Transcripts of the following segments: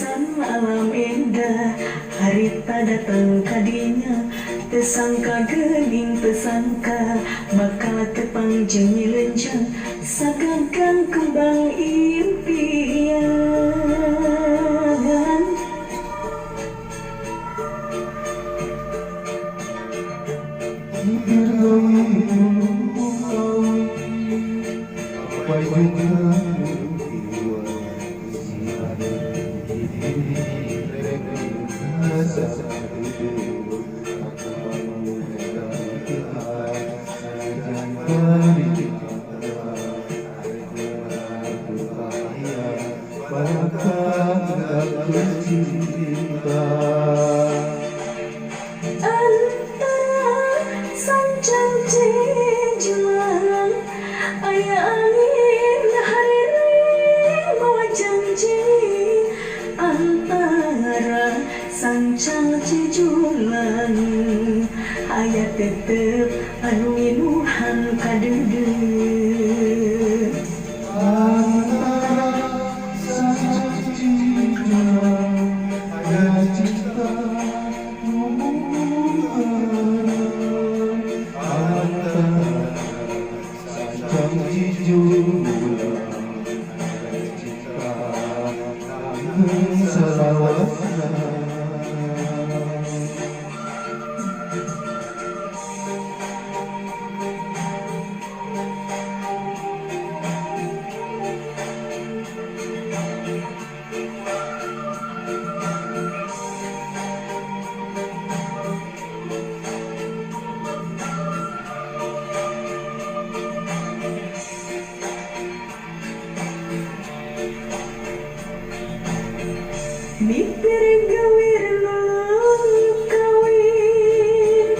Perasaan alam indah harita datang kadinya, tersangka gening tersangka bakal terpanjang lenjang sagangkan kembang impian. Sancang jejuang aya angin hari bawa janji antara sancang jejulang aya tetep anu inuhan kadeudeut antara sancang jejulang aya cinta mipir gawir kawin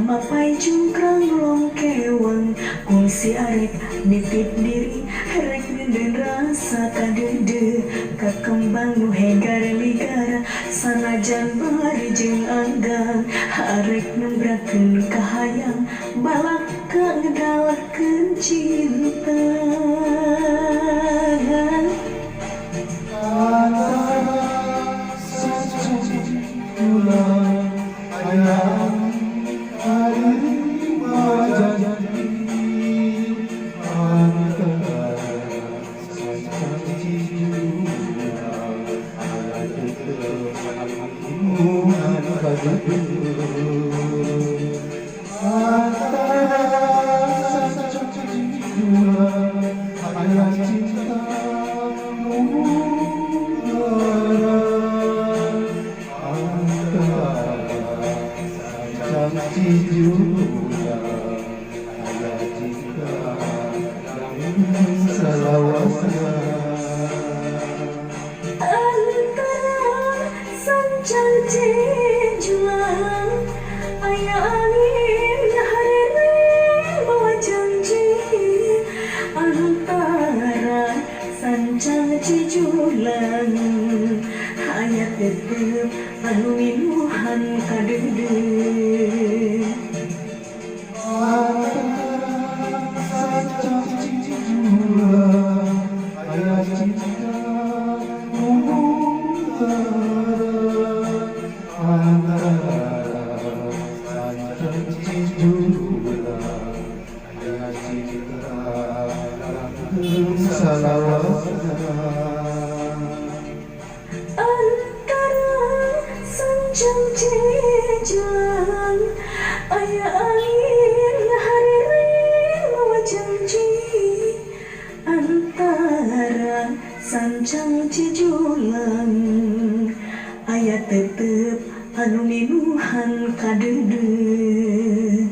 mapai cungkrang longkewang kungsi arek nitip diri rek ngeden rasa kadeudeut kakembang nu hegar ligara sanajan bari jeung anggang arek nembrakeun kahayang balak ka ngedalakeun cinta. Sancang jejuang aya angin hari bawa janji antara sancang jejulang aya tetep anu inuhan kadeudeut sancang jejulang aya cinta antara sancang jejuang aya angin hari bawa janji antara sancang jejulang aya tetep anu ninuhan kadeudeut